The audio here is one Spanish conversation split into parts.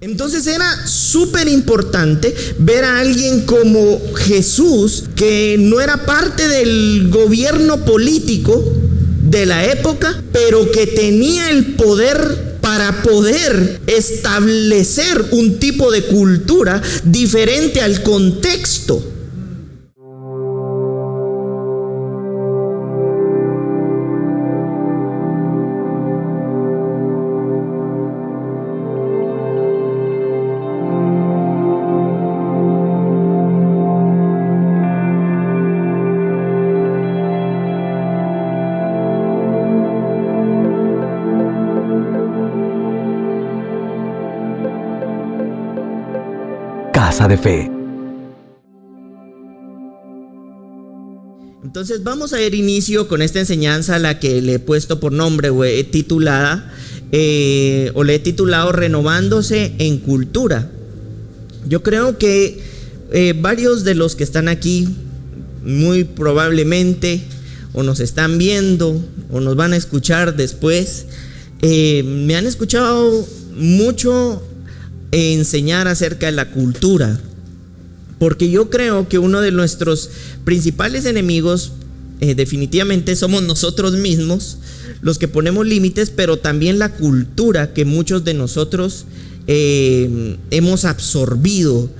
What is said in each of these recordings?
Entonces era súper importante ver a alguien como Jesús, que no era parte del gobierno político de la época, pero que tenía el poder para poder establecer un tipo de cultura diferente al contexto. Casa de Fe. Entonces vamos a dar inicio con esta enseñanza a la que le he puesto por nombre o le he titulado Renovándose en Cultura. Yo creo que varios de los que están aquí muy probablemente o nos están viendo o nos van a escuchar después, me han escuchado mucho enseñar acerca de la cultura, porque yo creo que uno de nuestros principales enemigos definitivamente somos nosotros mismos, los que ponemos límites, pero también la cultura que muchos de nosotros hemos absorbido,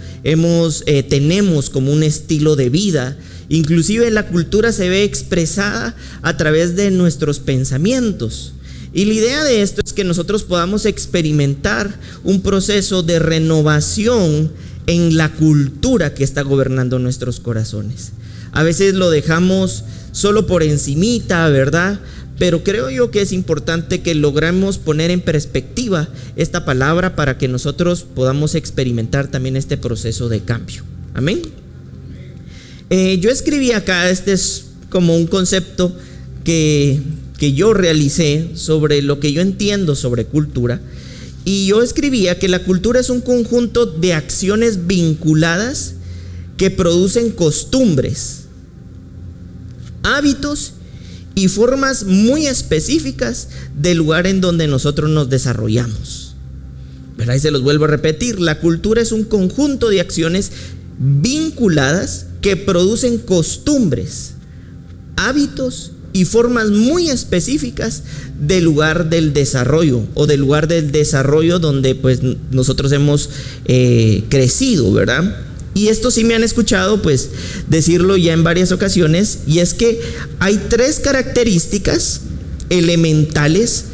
tenemos como un estilo de vida. Inclusive la cultura se ve expresada a través de nuestros pensamientos. Y la idea de esto es que nosotros podamos experimentar un proceso de renovación en la cultura que está gobernando nuestros corazones. A veces lo dejamos solo por encimita, ¿verdad? Pero creo yo que es importante que logremos poner en perspectiva esta palabra para que nosotros podamos experimentar también este proceso de cambio. Amén. Yo escribí acá, este es como un concepto que yo realicé sobre lo que yo entiendo sobre cultura, y yo escribía que la cultura es un conjunto de acciones vinculadas que producen costumbres, hábitos y formas muy específicas del lugar en donde nosotros nos desarrollamos. ¿Verdad? Y se los vuelvo a repetir, la cultura es un conjunto de acciones vinculadas que producen costumbres, hábitos y formas muy específicas del lugar del desarrollo o del lugar del desarrollo donde pues nosotros hemos crecido, ¿verdad? Y esto sí me han escuchado pues decirlo ya en varias ocasiones, y es que hay 3 características elementales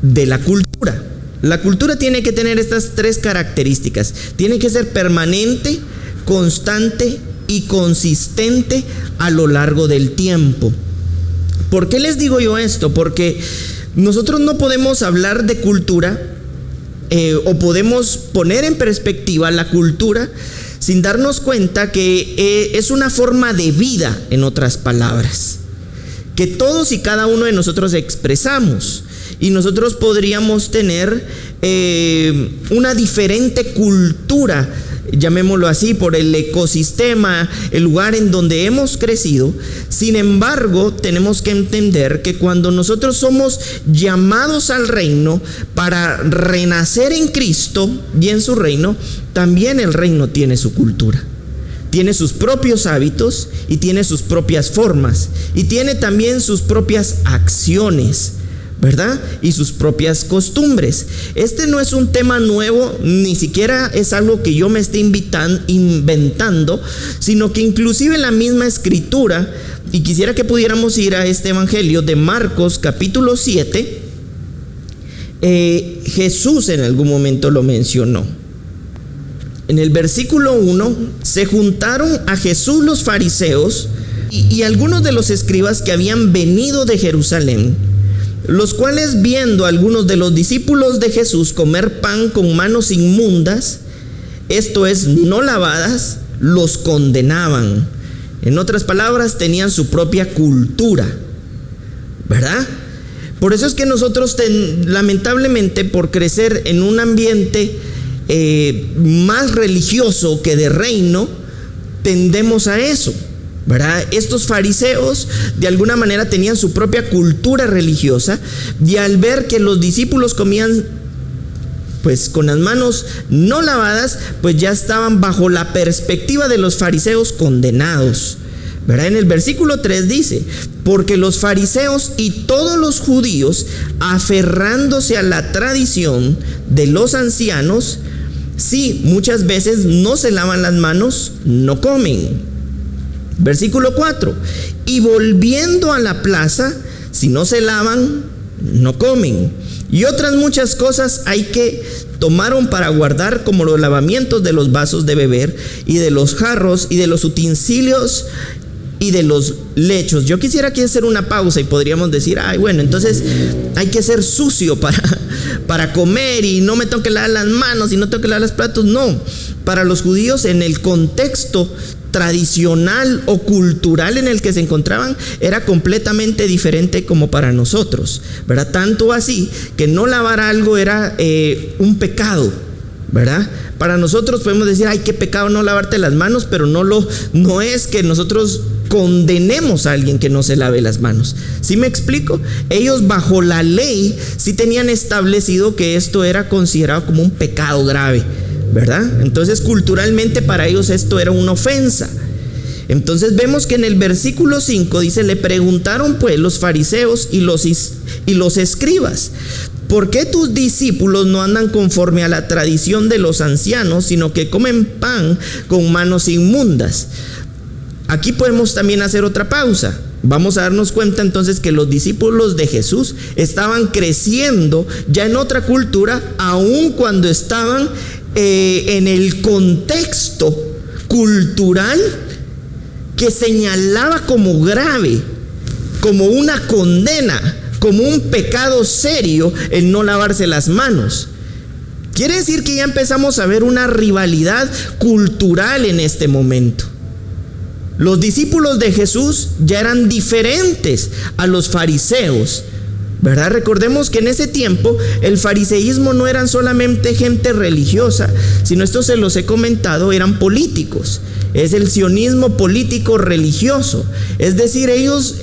de la cultura. La cultura tiene que tener estas 3 características. Tiene que ser permanente, constante y consistente a lo largo del tiempo. ¿Por qué les digo yo esto? Porque nosotros no podemos hablar de cultura o podemos poner en perspectiva la cultura sin darnos cuenta que es una forma de vida, en otras palabras, que todos y cada uno de nosotros expresamos, y nosotros podríamos tener una diferente cultura, llamémoslo así, por el ecosistema, el lugar en donde hemos crecido. Sin embargo, tenemos que entender que cuando nosotros somos llamados al reino para renacer en Cristo y en su reino, también el reino tiene su cultura, tiene sus propios hábitos y tiene sus propias formas y tiene también sus propias acciones, ¿verdad? Y sus propias costumbres. Este no es un tema nuevo, ni siquiera es algo que yo me esté inventando, sino que inclusive en la misma escritura, y quisiera que pudiéramos ir a este evangelio de Marcos capítulo 7, Jesús en algún momento lo mencionó. En el versículo 1, se juntaron a Jesús los fariseos y algunos de los escribas que habían venido de Jerusalén, los cuales, viendo a algunos de los discípulos de Jesús comer pan con manos inmundas, esto es, no lavadas, los condenaban. En otras palabras, tenían su propia cultura, ¿verdad? Por eso es que nosotros lamentablemente, por crecer en un ambiente más religioso que de reino, tendemos a eso, ¿verdad? Estos fariseos de alguna manera tenían su propia cultura religiosa, y al ver que los discípulos comían pues con las manos no lavadas, pues ya estaban bajo la perspectiva de los fariseos condenados. ¿Verdad? En el versículo 3 dice: porque los fariseos y todos los judíos, aferrándose a la tradición de los ancianos, sí, muchas veces no se lavan las manos, no comen. Versículo 4: y volviendo a la plaza, si no se lavan, no comen. Y otras muchas cosas hay que tomaron para guardar, como los lavamientos de los vasos de beber y de los jarros y de los utensilios y de los lechos. Yo quisiera aquí hacer una pausa y podríamos decir: ay, bueno, entonces hay que ser sucio para comer y no me tengo que lavar las manos y no tengo que lavar los platos. No, para los judíos, en el contexto tradicional o cultural en el que se encontraban, era completamente diferente como para nosotros, ¿verdad? Tanto así que no lavar algo era un pecado, ¿verdad? Para nosotros podemos decir: ay, qué pecado no lavarte las manos, pero no es que nosotros condenemos a alguien que no se lave las manos. ¿Sí me explico? Ellos, bajo la ley, sí tenían establecido que esto era considerado como un pecado grave, ¿verdad? Entonces, culturalmente para ellos esto era una ofensa. Entonces vemos que en el versículo 5 dice: le preguntaron pues los fariseos y los escribas: ¿por qué tus discípulos no andan conforme a la tradición de los ancianos, sino que comen pan con manos inmundas? Aquí podemos también hacer otra pausa. Vamos a darnos cuenta entonces que los discípulos de Jesús estaban creciendo ya en otra cultura, aun cuando estaban en el contexto cultural que señalaba como grave, como una condena, como un pecado serio el no lavarse las manos. Quiere decir que ya empezamos a ver una rivalidad cultural en este momento. Los discípulos de Jesús ya eran diferentes a los fariseos, ¿verdad? Recordemos que en ese tiempo el fariseísmo no eran solamente gente religiosa, sino, esto se los he comentado, eran políticos. Es el sionismo político religioso. Es decir, ellos,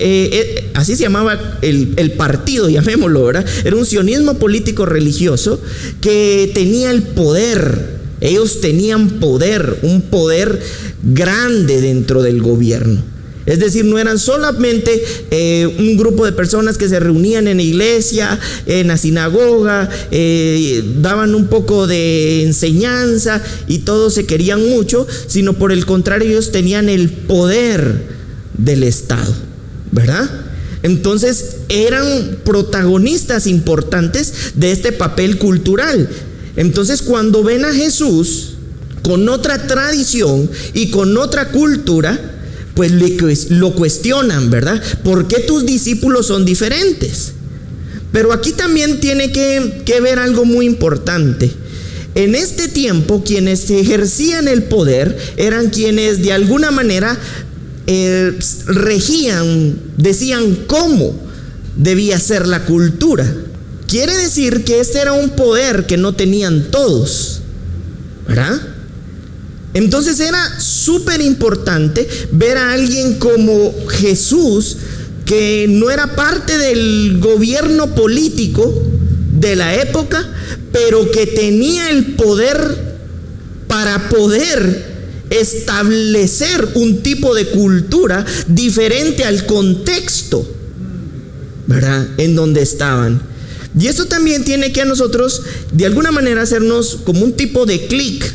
así se llamaba el partido, llamémoslo, ¿verdad? Era un sionismo político religioso que tenía el poder. Ellos tenían poder, un poder grande dentro del gobierno. Es decir, no eran solamente un grupo de personas que se reunían en la iglesia, en la sinagoga, daban un poco de enseñanza y todos se querían mucho, sino por el contrario, ellos tenían el poder del Estado, ¿verdad? Entonces eran protagonistas importantes de este papel cultural. Entonces, cuando ven a Jesús con otra tradición y con otra cultura, pues lo cuestionan, ¿verdad? ¿Por qué tus discípulos son diferentes? Pero aquí también tiene que ver algo muy importante. En este tiempo, quienes ejercían el poder eran quienes de alguna manera regían, decían cómo debía ser la cultura. Quiere decir que este era un poder que no tenían todos, ¿verdad? Entonces era súper importante ver a alguien como Jesús, que no era parte del gobierno político de la época, pero que tenía el poder para poder establecer un tipo de cultura diferente al contexto, ¿verdad?, en donde estaban. Y esto también tiene que a nosotros de alguna manera hacernos como un tipo de clic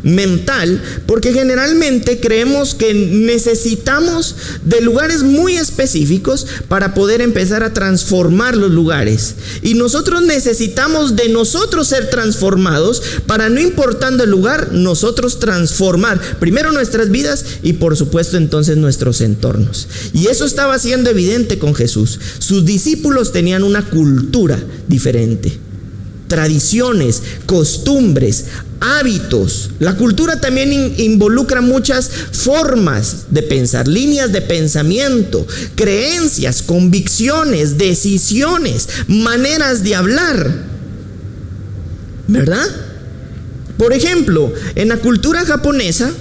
mental, porque generalmente creemos que necesitamos de lugares muy específicos para poder empezar a transformar los lugares, y nosotros necesitamos de nosotros ser transformados para, no importando el lugar, nosotros transformar primero nuestras vidas y por supuesto entonces nuestros entornos. Y eso estaba siendo evidente con Jesús. Sus discípulos tenían una cultura diferente, tradiciones, costumbres, hábitos. La cultura también involucra muchas formas de pensar, líneas de pensamiento, creencias, convicciones, decisiones, maneras de hablar, ¿verdad? Por ejemplo, en la cultura japonesa,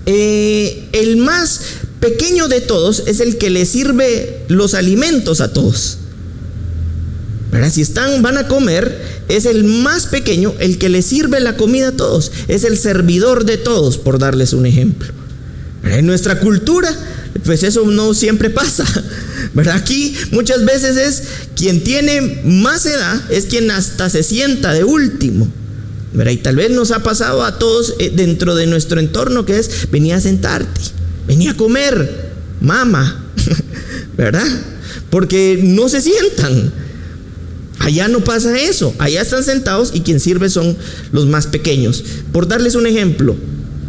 el más pequeño de todos es el que le sirve los alimentos a todos, ¿verdad? Si van a comer, es el más pequeño, el que le sirve la comida a todos, es el servidor de todos, por darles un ejemplo. En nuestra cultura, pues eso no siempre pasa, ¿verdad? Aquí muchas veces es quien tiene más edad, es quien hasta se sienta de último, ¿verdad? Y tal vez nos ha pasado a todos dentro de nuestro entorno, que es: venía a sentarte, venía a comer, mamá, ¿verdad? Porque no se sientan. Allá no pasa eso, allá están sentados y quien sirve son los más pequeños. Por darles un ejemplo,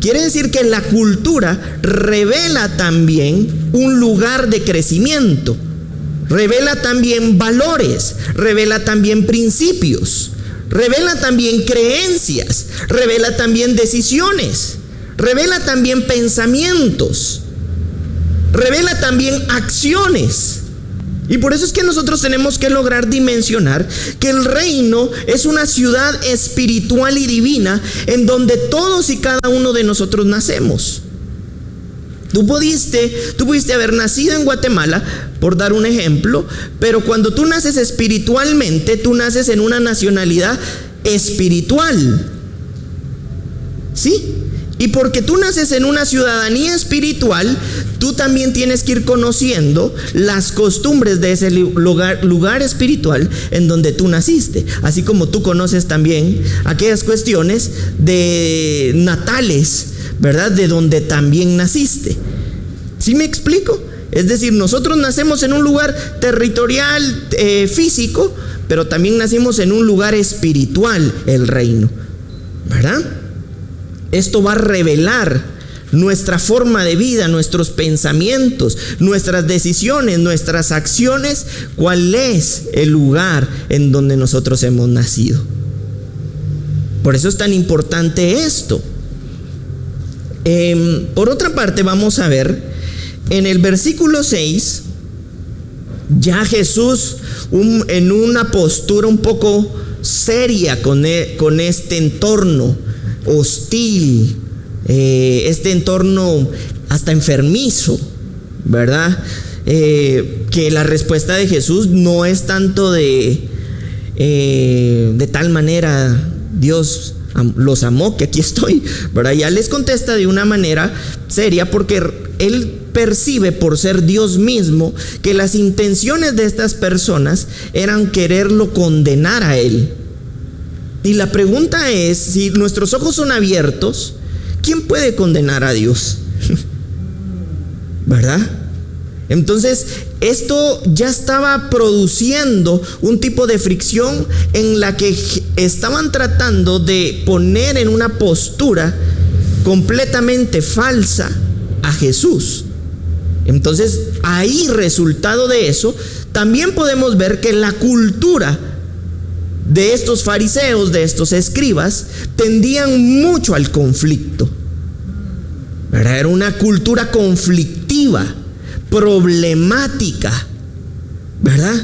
quiere decir que la cultura revela también un lugar de crecimiento, revela también valores, revela también principios, revela también creencias, revela también decisiones, revela también pensamientos, revela también acciones. Y por eso es que nosotros tenemos que lograr dimensionar que el reino es una ciudad espiritual y divina en donde todos y cada uno de nosotros nacemos. Tú pudiste haber nacido en Guatemala, por dar un ejemplo, pero cuando tú naces espiritualmente, tú naces en una nacionalidad espiritual. ¿Sí? Y porque tú naces en una ciudadanía espiritual, tú también tienes que ir conociendo las costumbres de ese lugar espiritual en donde tú naciste. Así como tú conoces también aquellas cuestiones de natales, ¿verdad? De donde también naciste. ¿Sí me explico? Es decir, nosotros nacemos en un lugar territorial, físico, pero también nacimos en un lugar espiritual, el reino, ¿verdad? Esto va a revelar nuestra forma de vida, nuestros pensamientos, nuestras decisiones, nuestras acciones, cuál es el lugar en donde nosotros hemos nacido. Por eso es tan importante esto. Por otra parte, vamos a ver en el versículo 6, ya Jesús en una postura un poco seria con este entorno hostil, este entorno hasta enfermizo, ¿verdad? Que la respuesta de Jesús no es tanto de tal manera Dios los amó que aquí estoy, ¿verdad? Ya les contesta de una manera seria, porque Él percibe, por ser Dios mismo, que las intenciones de estas personas eran quererlo condenar a Él. Y la pregunta es, si nuestros ojos son abiertos, ¿quién puede condenar a Dios? ¿Verdad? Entonces, esto ya estaba produciendo un tipo de fricción en la que estaban tratando de poner en una postura completamente falsa a Jesús. Entonces, ahí, resultado de eso, también podemos ver que la cultura de estos fariseos, de estos escribas, tendían mucho al conflicto, ¿verdad? Era una cultura conflictiva, problemática, ¿verdad?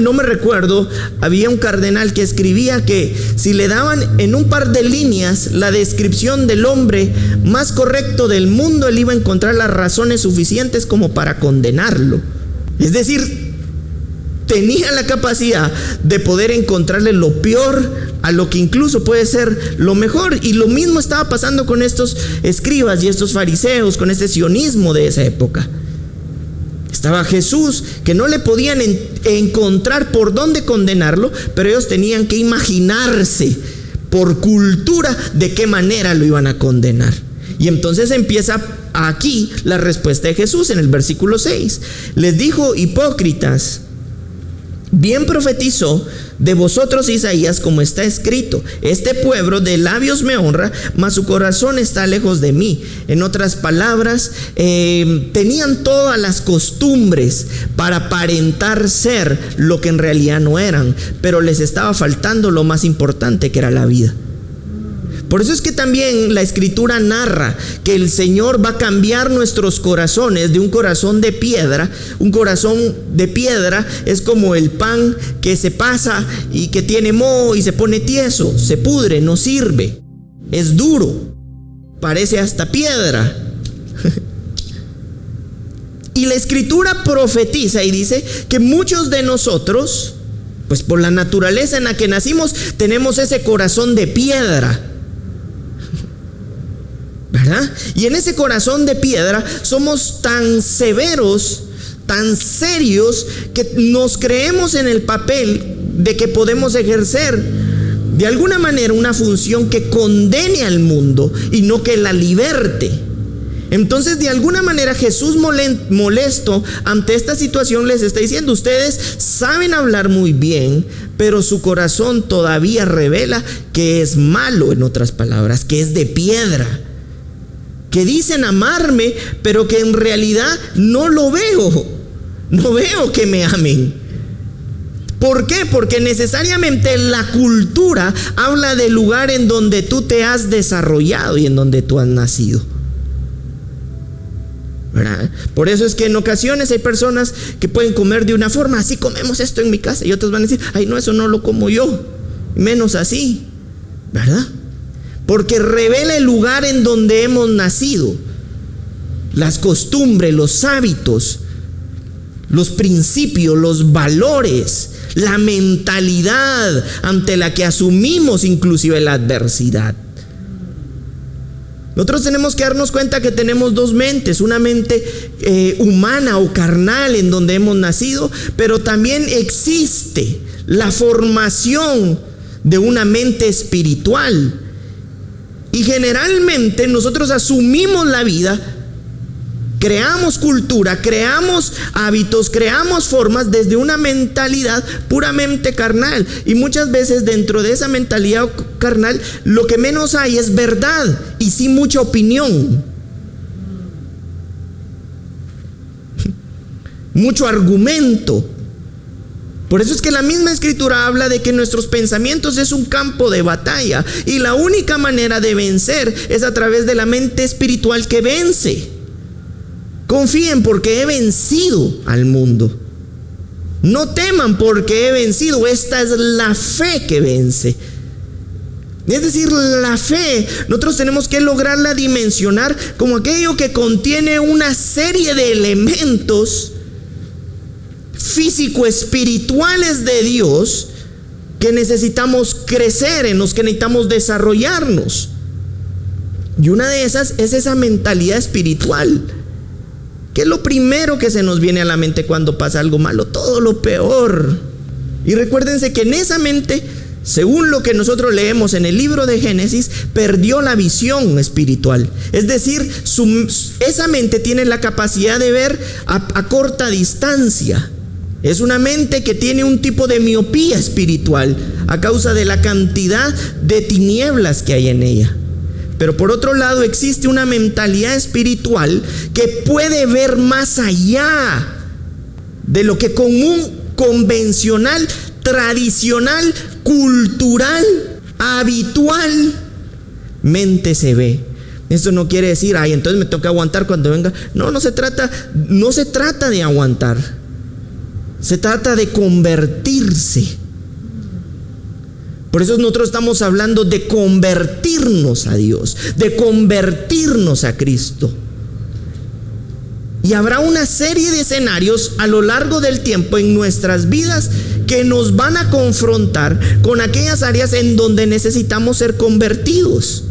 No me recuerdo, había un cardenal que escribía que si le daban en un par de líneas la descripción del hombre más correcto del mundo, él iba a encontrar las razones suficientes como para condenarlo. Es decir, tenía la capacidad de poder encontrarle lo peor a lo que incluso puede ser lo mejor. Y lo mismo estaba pasando con estos escribas y estos fariseos, con este sionismo de esa época. Estaba Jesús, que no le podían encontrar por dónde condenarlo, pero ellos tenían que imaginarse por cultura de qué manera lo iban a condenar. Y entonces empieza aquí la respuesta de Jesús en el versículo 6. Les dijo: hipócritas, bien profetizó de vosotros Isaías, como está escrito: este pueblo de labios me honra, mas su corazón está lejos de mí. En otras palabras, tenían todas las costumbres para aparentar ser lo que en realidad no eran, pero les estaba faltando lo más importante, que era la vida. Por eso es que también la Escritura narra que el Señor va a cambiar nuestros corazones de un corazón de piedra. Un corazón de piedra es como el pan que se pasa y que tiene moho y se pone tieso, se pudre, no sirve, es duro, parece hasta piedra. Y la Escritura profetiza y dice que muchos de nosotros, Pues por la naturaleza en la que nacimos tenemos ese corazón de piedra, ¿verdad? Y en ese corazón de piedra somos tan severos, tan serios, que nos creemos en el papel de que podemos ejercer de alguna manera una función que condene al mundo y no que la liberte. Entonces, de alguna manera, Jesús, molesto ante esta situación, les está diciendo: ustedes saben hablar muy bien, pero su corazón todavía revela que es malo, en otras palabras, que es de piedra, que dicen amarme, pero que en realidad no lo veo, no veo que me amen. ¿Por qué? Porque necesariamente la cultura habla del lugar en donde tú te has desarrollado y en donde tú has nacido, ¿verdad? Por eso es que en ocasiones hay personas que pueden comer de una forma: así comemos esto en mi casa, y otros van a decir: ay, no, eso no lo como yo, menos así, ¿verdad? Porque revela el lugar en donde hemos nacido, las costumbres, los hábitos, los principios, los valores, la mentalidad ante la que asumimos inclusive la adversidad. Nosotros tenemos que darnos cuenta que tenemos dos mentes: una mente humana o carnal en donde hemos nacido, pero también existe la formación de una mente espiritual. Y generalmente nosotros asumimos la vida, creamos cultura, creamos hábitos, creamos formas desde una mentalidad puramente carnal. Y muchas veces dentro de esa mentalidad carnal lo que menos hay es verdad y sí mucha opinión, mucho argumento. Por eso es que la misma escritura habla de que nuestros pensamientos es un campo de batalla, y la única manera de vencer es a través de la mente espiritual que vence. Confíen porque he vencido al mundo. No teman porque he vencido. Esta es la fe que vence. Es decir, la fe nosotros tenemos que lograrla dimensionar como aquello que contiene una serie de elementos físico-espirituales de Dios que necesitamos crecer, en los que necesitamos desarrollarnos. Y una de esas es esa mentalidad espiritual. ¿Qué es lo primero que se nos viene a la mente cuando pasa algo malo? Todo lo peor. Y recuérdense que en esa mente, según lo que nosotros leemos en el libro de Génesis, perdió la visión espiritual. Es decir, esa mente tiene la capacidad de ver a corta distancia. Es una mente que tiene un tipo de miopía espiritual a causa de la cantidad de tinieblas que hay en ella. Pero por otro lado existe una mentalidad espiritual que puede ver más allá de lo que común, convencional, tradicional, cultural, habitualmente se ve. Esto no quiere decir: ay, entonces me toca aguantar cuando venga. No se trata de aguantar. Se trata de convertirse. Por eso nosotros estamos hablando de convertirnos a Dios, de convertirnos a Cristo. Y habrá una serie de escenarios a lo largo del tiempo en nuestras vidas que nos van a confrontar con aquellas áreas en donde necesitamos ser convertidos.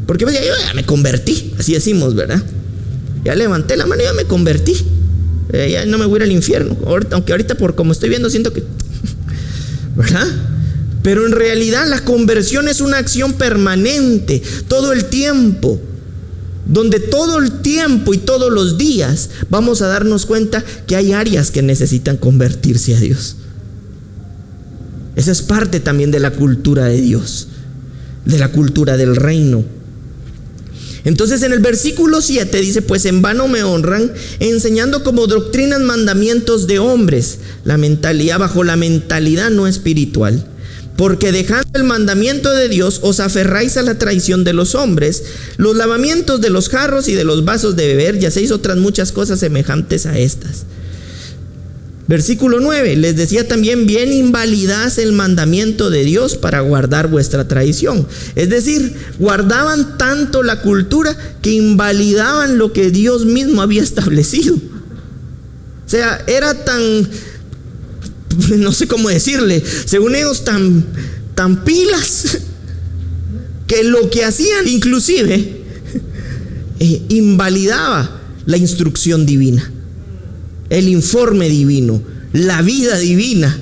Porque yo ya me convertí, así decimos, ¿verdad? Ya levanté la mano y ya me convertí. Ya no me voy a ir al infierno, aunque ahorita por como estoy viendo siento que ¿verdad? Pero en realidad la conversión es una acción permanente, todo el tiempo, donde todo el tiempo y todos los días vamos a darnos cuenta que hay áreas que necesitan convertirse a Dios. Esa es parte también de la cultura de Dios, de la cultura del reino. Entonces en el versículo 7 dice: pues en vano me honran, enseñando como doctrinas mandamientos de hombres, bajo la mentalidad no espiritual. Porque dejando el mandamiento de Dios, os aferráis a la traición de los hombres, los lavamientos de los jarros y de los vasos de beber, y hacéis otras muchas cosas semejantes a estas. Versículo 9, les decía también: bien invalidáis el mandamiento de Dios para guardar vuestra tradición. Es decir, guardaban tanto la cultura que invalidaban lo que Dios mismo había establecido. O sea, era tan no sé cómo decirle, según ellos tan pilas, que lo que hacían inclusive invalidaba la instrucción divina, el informe divino, la vida divina.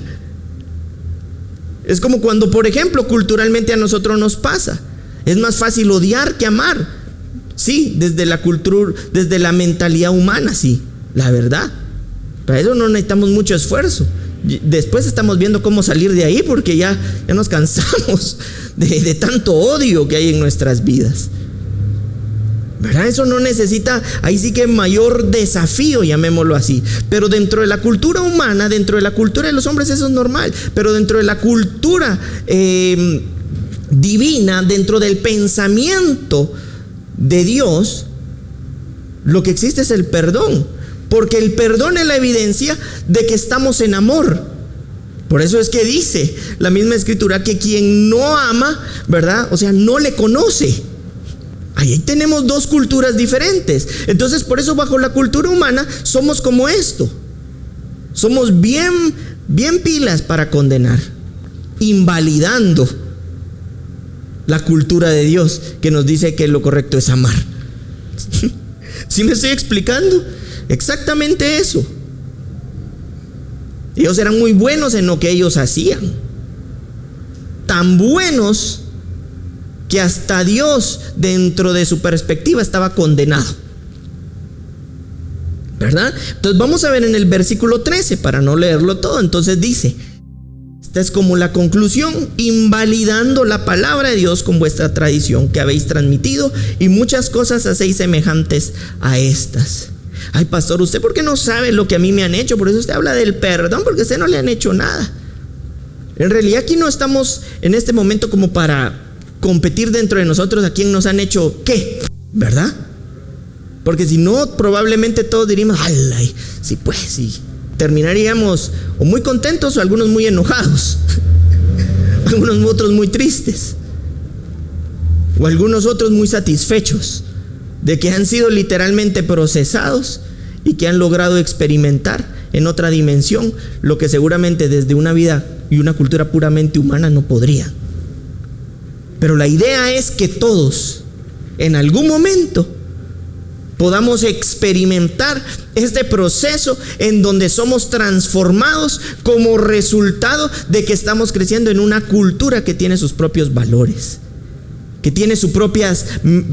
Es como cuando, por ejemplo, culturalmente a nosotros nos pasa. Es más fácil odiar que amar. Sí, desde la cultura, desde la mentalidad humana, sí, la verdad. Para eso no necesitamos mucho esfuerzo. Después estamos viendo cómo salir de ahí, porque ya nos cansamos de tanto odio que hay en nuestras vidas, ¿verdad? Eso no necesita, ahí sí que mayor desafío, llamémoslo así. Pero dentro de la cultura humana, dentro de la cultura de los hombres, eso es normal. Pero dentro de la cultura divina, dentro del pensamiento de Dios, lo que existe es el perdón. Porque el perdón es la evidencia de que estamos en amor. Por eso es que dice la misma escritura que quien no ama, ¿verdad? O sea, no le conoce. Ahí tenemos dos culturas diferentes. Entonces, por eso bajo la cultura humana somos como esto. Somos bien pilas para condenar, invalidando la cultura de Dios, que nos dice que lo correcto es amar. ¿Sí me estoy explicando? Exactamente eso. Ellos eran muy buenos en lo que ellos hacían, tan buenos que hasta Dios, dentro de su perspectiva, estaba condenado, ¿verdad? Entonces vamos a ver en el versículo 13, para no leerlo todo. Entonces dice, esta es como la conclusión: invalidando la palabra de Dios con vuestra tradición que habéis transmitido, y muchas cosas hacéis semejantes a estas. Ay, pastor, ¿usted por qué no sabe lo que a mí me han hecho? Por eso usted habla del perdón, porque a usted no le han hecho nada. En realidad aquí no estamos en este momento como para competir dentro de nosotros a quién nos han hecho qué, ¿verdad? Porque si no, probablemente todos diríamos, ay, sí, pues sí, terminaríamos o muy contentos o algunos muy enojados, algunos otros muy tristes, o algunos otros muy satisfechos de que han sido literalmente procesados y que han logrado experimentar en otra dimensión lo que seguramente desde una vida y una cultura puramente humana no podrían. Pero la idea es que todos en algún momento podamos experimentar este proceso en donde somos transformados como resultado de que estamos creciendo en una cultura que tiene sus propios valores, que tiene sus propias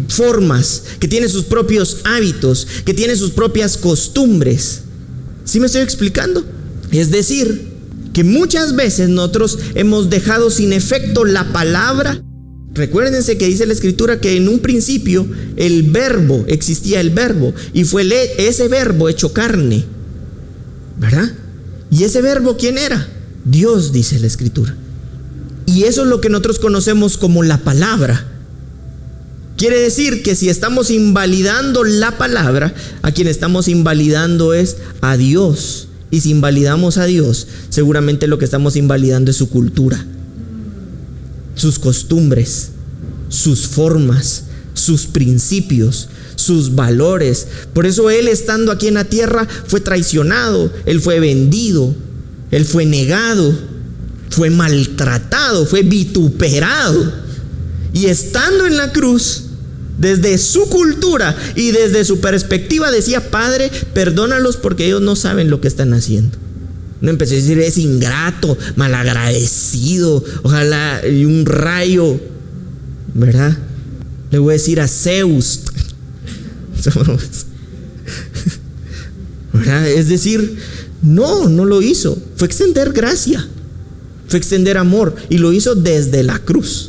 formas, que tiene sus propios hábitos, que tiene sus propias costumbres. ¿Sí me estoy explicando? Es decir, que muchas veces nosotros hemos dejado sin efecto la palabra. Recuérdense que dice la escritura que en un principio el verbo, existía el verbo, y fue ese verbo hecho carne, ¿verdad? ¿Y ese verbo quién era? Dios, dice la escritura. Y eso es lo que nosotros conocemos como la palabra. Quiere decir que si estamos invalidando la palabra, a quien estamos invalidando es a Dios. Y si invalidamos a Dios, seguramente lo que estamos invalidando es su cultura, sus costumbres, sus formas, sus principios, sus valores. Por eso Él, estando aquí en la tierra, fue traicionado, Él fue vendido, Él fue negado, fue maltratado, fue vituperado. Y estando en la cruz, desde su cultura y desde su perspectiva decía: Padre, perdónalos porque ellos no saben lo que están haciendo. No empezó a decir es ingrato, malagradecido, ojalá y un rayo, ¿verdad? Le voy a decir a Zeus, ¿verdad? Es decir, no lo hizo. Fue extender gracia, fue extender amor, y lo hizo desde la cruz.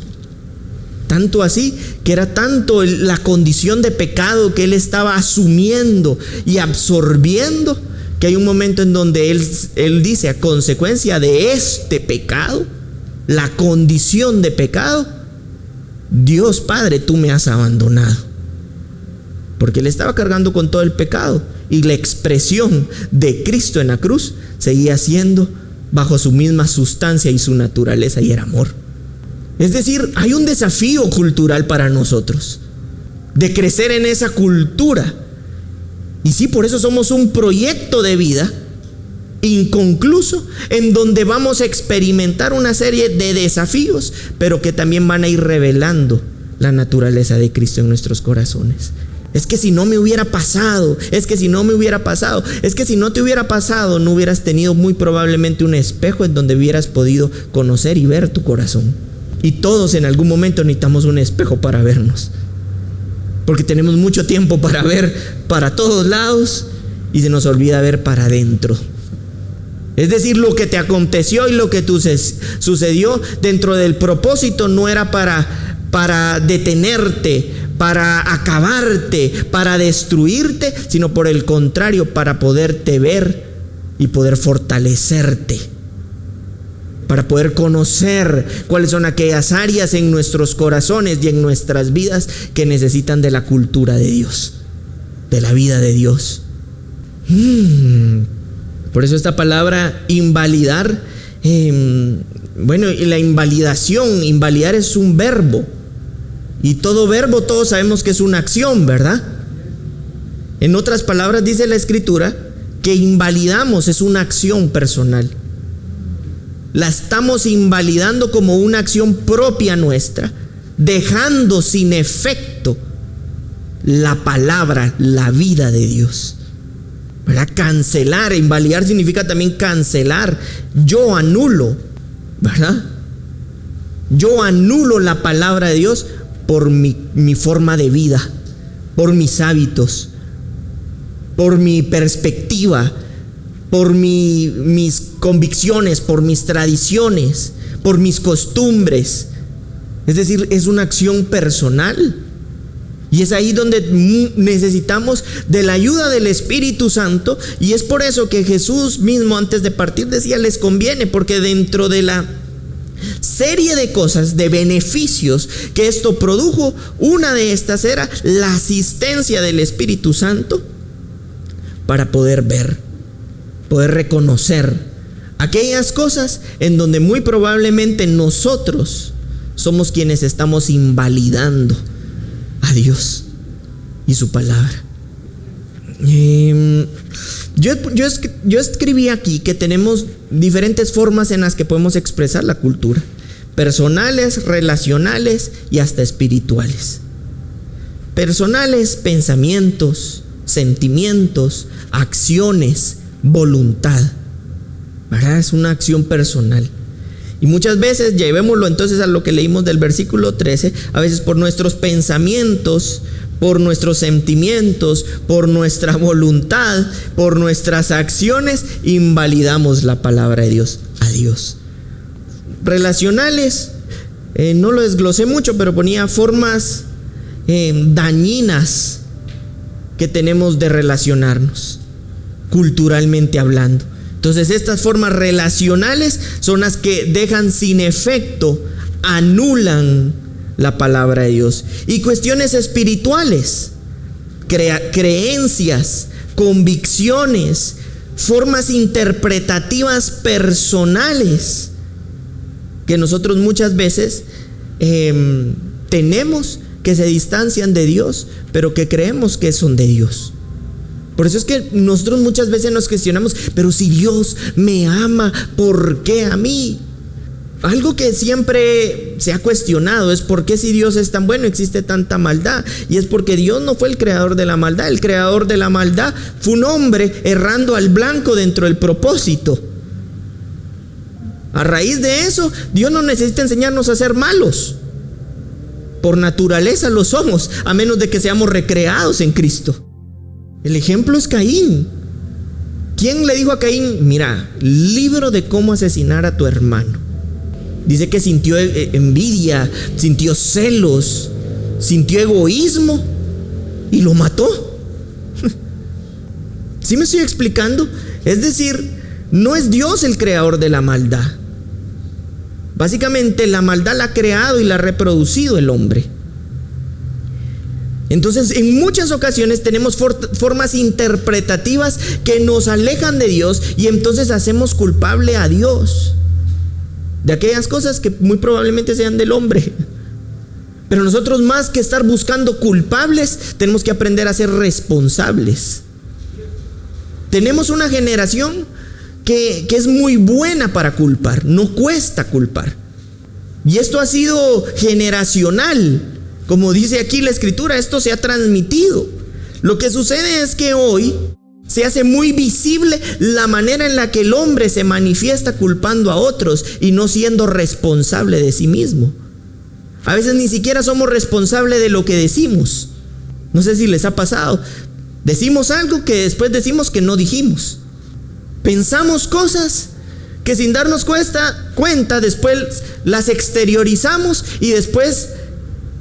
Tanto así que era tanto la condición de pecado que Él estaba asumiendo y absorbiendo, que hay un momento en donde él dice: a consecuencia de este pecado, la condición de pecado, Dios Padre, tú me has abandonado. Porque Él estaba cargando con todo el pecado, y la expresión de Cristo en la cruz seguía siendo bajo su misma sustancia y su naturaleza, y era amor. Es decir, hay un desafío cultural para nosotros de crecer en esa cultura. Y sí, por eso somos un proyecto de vida inconcluso, en donde vamos a experimentar una serie de desafíos, pero que también van a ir revelando la naturaleza de Cristo en nuestros corazones. Es que si no me hubiera pasado, es que si no me hubiera pasado, es que si no te hubiera pasado, no hubieras tenido muy probablemente un espejo en donde hubieras podido conocer y ver tu corazón. Y todos en algún momento necesitamos un espejo para vernos, porque tenemos mucho tiempo para ver para todos lados y se nos olvida ver para adentro. Es decir, lo que te aconteció y lo que sucedió dentro del propósito no era para detenerte, para acabarte, para destruirte, sino por el contrario, para poderte ver y poder fortalecerte, para poder conocer cuáles son aquellas áreas en nuestros corazones y en nuestras vidas que necesitan de la cultura de Dios, de la vida de Dios. Por eso esta palabra invalidar, y la invalidación, invalidar es un verbo. Y todo verbo, todos sabemos que es una acción, ¿verdad? En otras palabras dice la Escritura que invalidamos, es una acción personal. La estamos invalidando como una acción propia nuestra, dejando sin efecto la palabra, la vida de Dios. ¿Verdad? Cancelar, invalidar significa también cancelar. Yo anulo, ¿verdad? Yo anulo la palabra de Dios por mi forma de vida, por mis hábitos, por mi perspectiva, por mis convicciones, por mis tradiciones, por mis costumbres. Es decir, es una acción personal. Y es ahí donde necesitamos de la ayuda del Espíritu Santo. Y es por eso que Jesús mismo antes de partir decía: les conviene, porque dentro de la serie de cosas, de beneficios que esto produjo, una de estas era la asistencia del Espíritu Santo para poder ver, poder reconocer aquellas cosas en donde muy probablemente nosotros somos quienes estamos invalidando a Dios y su palabra. Yo escribí aquí que tenemos diferentes formas en las que podemos expresar la cultura: personales, relacionales y hasta espirituales. Personales, pensamientos, sentimientos, acciones, voluntad, ¿verdad? Es una acción personal. Y muchas veces, llevémoslo entonces a lo que leímos del versículo 13, a veces por nuestros pensamientos, por nuestros sentimientos, por nuestra voluntad, por nuestras acciones, invalidamos la palabra de Dios, a Dios. Relacionales, no lo desglosé mucho, pero ponía formas dañinas que tenemos de relacionarnos, culturalmente hablando. Entonces estas formas relacionales son las que dejan sin efecto, anulan la palabra de Dios. Y cuestiones espirituales, creencias, convicciones, formas interpretativas personales que nosotros muchas veces tenemos, que se distancian de Dios, pero que creemos que son de Dios. Por eso es que nosotros muchas veces nos cuestionamos: pero si Dios me ama, ¿por qué a mí? Algo que siempre se ha cuestionado es: ¿por qué si Dios es tan bueno existe tanta maldad? Y es porque Dios no fue el creador de la maldad. El creador de la maldad fue un hombre errando al blanco dentro del propósito. A raíz de eso, Dios no necesita enseñarnos a ser malos. Por naturaleza lo somos, a menos de que seamos recreados en Cristo. El ejemplo es Caín. ¿Quién le dijo a Caín: mira, libro de cómo asesinar a tu hermano? Dice que sintió envidia, sintió celos, sintió egoísmo y lo mató. ¿Sí me estoy explicando? Es decir, no es Dios el creador de la maldad. Básicamente la maldad la ha creado y la ha reproducido el hombre. Entonces, en muchas ocasiones tenemos formas interpretativas que nos alejan de Dios, y entonces hacemos culpable a Dios de aquellas cosas que muy probablemente sean del hombre. Pero nosotros, más que estar buscando culpables, tenemos que aprender a ser responsables. Tenemos una generación que es muy buena para culpar, no cuesta culpar. Y esto ha sido generacional, como dice aquí la Escritura, esto se ha transmitido. Lo que sucede es que hoy se hace muy visible la manera en la que el hombre se manifiesta culpando a otros y no siendo responsable de sí mismo. A veces ni siquiera somos responsables de lo que decimos. No sé si les ha pasado. Decimos algo que después decimos que no dijimos. Pensamos cosas que sin darnos cuenta después las exteriorizamos y después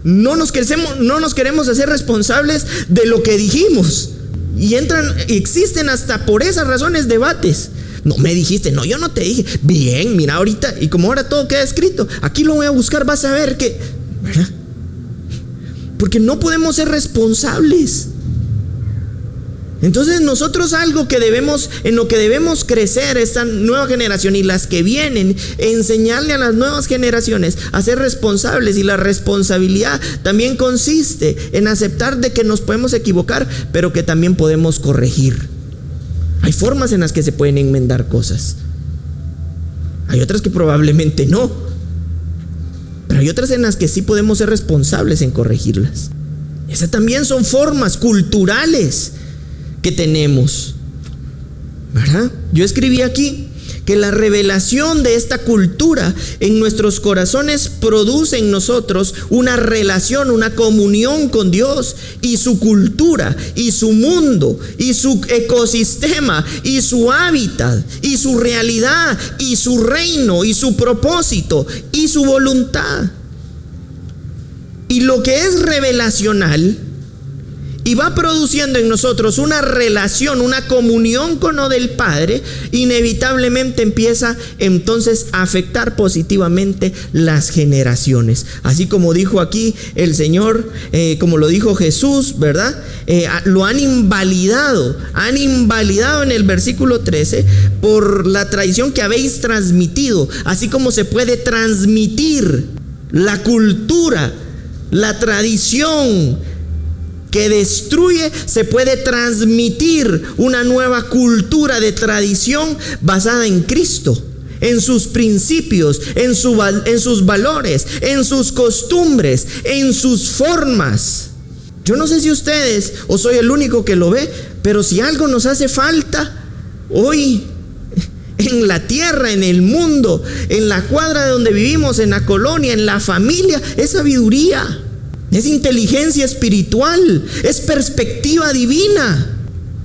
no nos queremos hacer responsables de lo que dijimos. Y existen hasta por esas razones debates. No me dijiste, no, yo no te dije. Bien, mira ahorita, y como ahora todo queda escrito, aquí lo voy a buscar, vas a ver que, ¿verdad? Porque no podemos ser responsables. Entonces nosotros en lo que debemos crecer esta nueva generación y las que vienen, enseñarle a las nuevas generaciones a ser responsables. Y la responsabilidad también consiste en aceptar de que nos podemos equivocar, pero que también podemos corregir. Hay formas en las que se pueden enmendar cosas. Hay otras que probablemente no, pero hay otras en las que sí podemos ser responsables en corregirlas. Esas también son formas culturales que tenemos, ¿verdad? Yo escribí aquí que la revelación de esta cultura en nuestros corazones produce en nosotros una relación, una comunión con Dios y su cultura y su mundo y su ecosistema y su hábitat y su realidad y su reino y su propósito y su voluntad. Y lo que es revelacional y va produciendo en nosotros una relación, una comunión con lo del Padre, inevitablemente empieza entonces a afectar positivamente las generaciones. Así como dijo aquí el Señor, como lo dijo Jesús, ¿verdad? Lo han invalidado en el versículo 13 por la tradición que habéis transmitido. Así como se puede transmitir la cultura, la tradición que destruye, se puede transmitir una nueva cultura de tradición basada en Cristo, en sus principios, en sus valores, en sus costumbres, en sus formas. Yo no sé si ustedes o soy el único que lo ve, pero si algo nos hace falta hoy en la tierra, en el mundo, en la cuadra de donde vivimos, en la colonia, en la familia, es sabiduría. Es inteligencia espiritual, es perspectiva divina.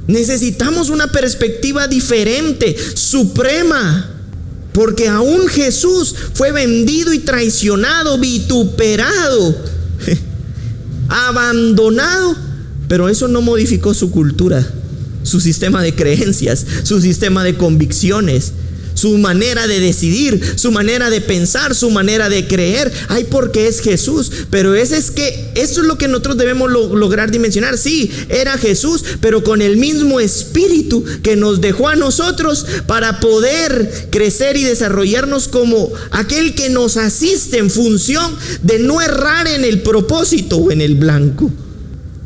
Necesitamos una perspectiva diferente, suprema, porque aún Jesús fue vendido y traicionado, vituperado, abandonado, pero eso no modificó su cultura, su sistema de creencias, su sistema de convicciones, su manera de decidir, su manera de pensar, su manera de creer. Ay, porque es Jesús. Pero eso es lo que nosotros debemos lograr dimensionar. Sí, era Jesús, pero con el mismo espíritu que nos dejó a nosotros para poder crecer y desarrollarnos como aquel que nos asiste en función de no errar en el propósito o en el blanco.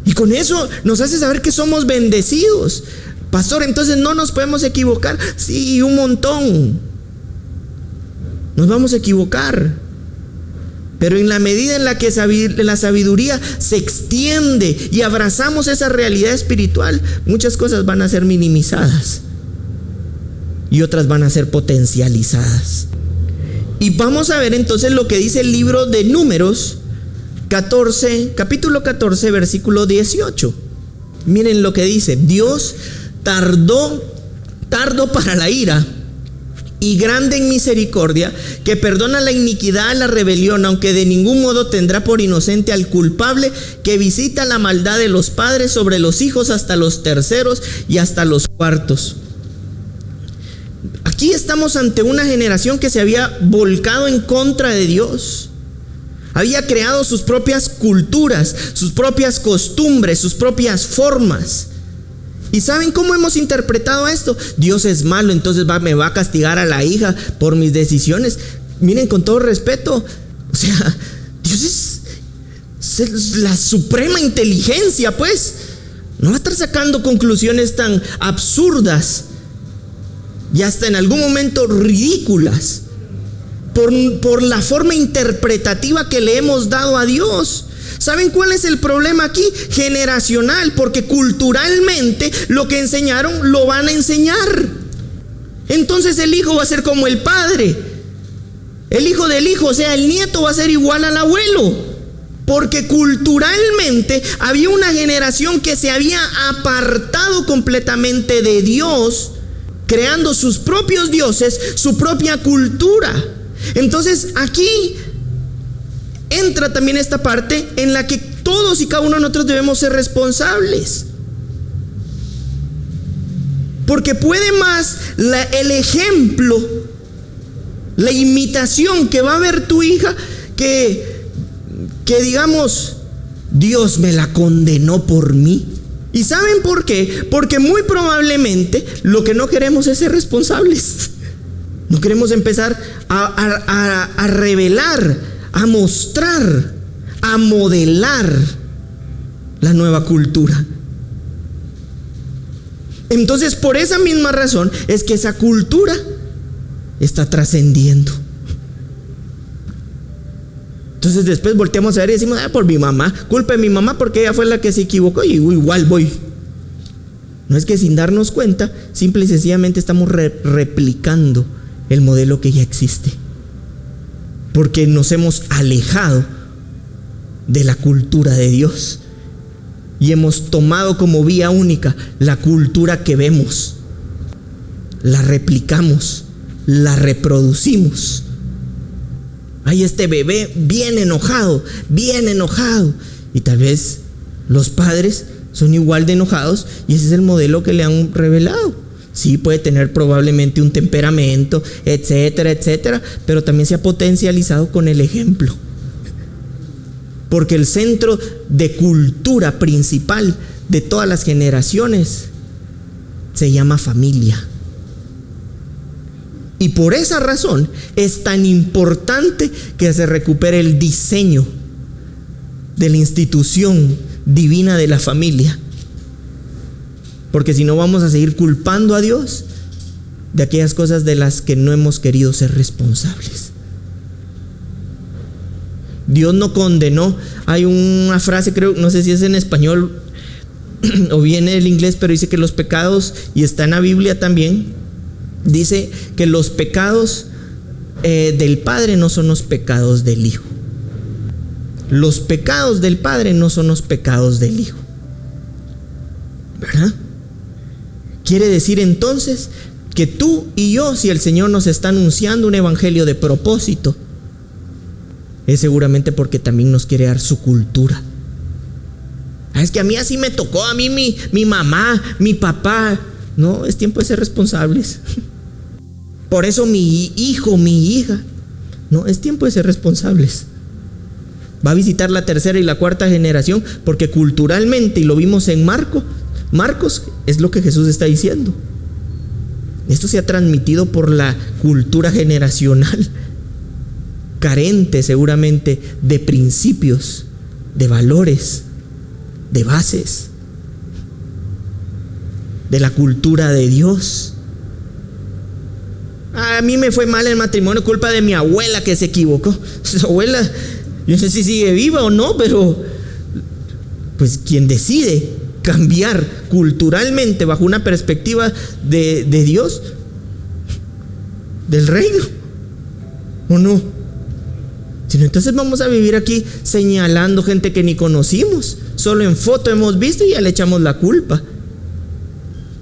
Y con eso nos hace saber que somos bendecidos. Pastor, entonces no nos podemos equivocar. Sí, un montón. Nos vamos a equivocar. Pero en la medida en la que la sabiduría se extiende y abrazamos esa realidad espiritual, muchas cosas van a ser minimizadas y otras van a ser potencializadas. Y vamos a ver entonces lo que dice el libro de Números 14, capítulo 14, versículo 18. Miren lo que dice: Dios tardo para la ira y grande en misericordia, que perdona la iniquidad, la rebelión, aunque de ningún modo tendrá por inocente al culpable, que visita la maldad de los padres sobre los hijos hasta los terceros y hasta los cuartos. Aquí estamos ante una generación que se había volcado en contra de Dios. Había creado sus propias culturas, sus propias costumbres, sus propias formas. ¿Y saben cómo hemos interpretado esto? Dios es malo, entonces me va a castigar a la hija por mis decisiones. Miren, con todo respeto, o sea, Dios es la suprema inteligencia, pues. No va a estar sacando conclusiones tan absurdas. y hasta en algún momento ridículas por la forma interpretativa que le hemos dado a Dios. ¿Saben cuál es el problema aquí? Generacional, porque culturalmente lo que enseñaron lo van a enseñar. Entonces el hijo va a ser como el padre, el hijo del hijo, o sea, el nieto va a ser igual al abuelo, porque culturalmente había una generación que se había apartado completamente de Dios, creando sus propios dioses, su propia cultura. Entonces aquí entra también esta parte en la que todos y cada uno de nosotros debemos ser responsables. Porque puede más el ejemplo, la imitación que va a ver tu hija, que digamos, Dios me la condenó por mí. ¿Y saben por qué? Porque muy probablemente lo que no queremos es ser responsables. No queremos empezar a revelar, a mostrar, a modelar la nueva cultura. Entonces, por esa misma razón es que esa cultura está trascendiendo. Entonces después volteamos a ver y decimos, por mi mamá, culpa de mi mamá porque ella fue la que se equivocó y igual voy. No, es que sin darnos cuenta, simple y sencillamente estamos replicando el modelo que ya existe, porque nos hemos alejado de la cultura de Dios y hemos tomado como vía única la cultura que vemos, la replicamos, la reproducimos. Ay, este bebé bien enojado, y tal vez los padres son igual de enojados y ese es el modelo que le han revelado. Sí, puede tener probablemente un temperamento, etcétera, etcétera, pero también se ha potencializado con el ejemplo. Porque el centro de cultura principal de todas las generaciones se llama familia. Y por esa razón es tan importante que se recupere el diseño de la institución divina de la familia. Porque si no vamos a seguir culpando a Dios de aquellas cosas de las que no hemos querido ser responsables. Dios no condenó. Hay una frase, creo, no sé si es en español o viene del inglés, pero dice que los pecados, y está en la Biblia también, dice que los pecados del Padre no son los pecados del Hijo. Los pecados del Padre no son los pecados del Hijo. ¿Verdad? Quiere decir entonces que tú y yo, si el Señor nos está anunciando un evangelio de propósito, es seguramente porque también nos quiere dar su cultura. Es que a mí así me tocó, a mí mi mamá, mi papá. No, es tiempo de ser responsables. Por eso mi hijo, mi hija. No, es tiempo de ser responsables. Va a visitar la tercera y la cuarta generación porque culturalmente, y lo vimos en Marcos, es lo que Jesús está diciendo. Esto se ha transmitido por la cultura generacional, carente seguramente de principios, de valores, de bases, de la cultura de Dios. A mí me fue mal el matrimonio, culpa de mi abuela que se equivocó. Su abuela, yo no sé si sigue viva o no, pero pues quien decide cambiar culturalmente bajo una perspectiva de Dios, del reino, ¿o no? Sino entonces vamos a vivir aquí señalando gente que ni conocimos, solo en foto hemos visto y ya le echamos la culpa.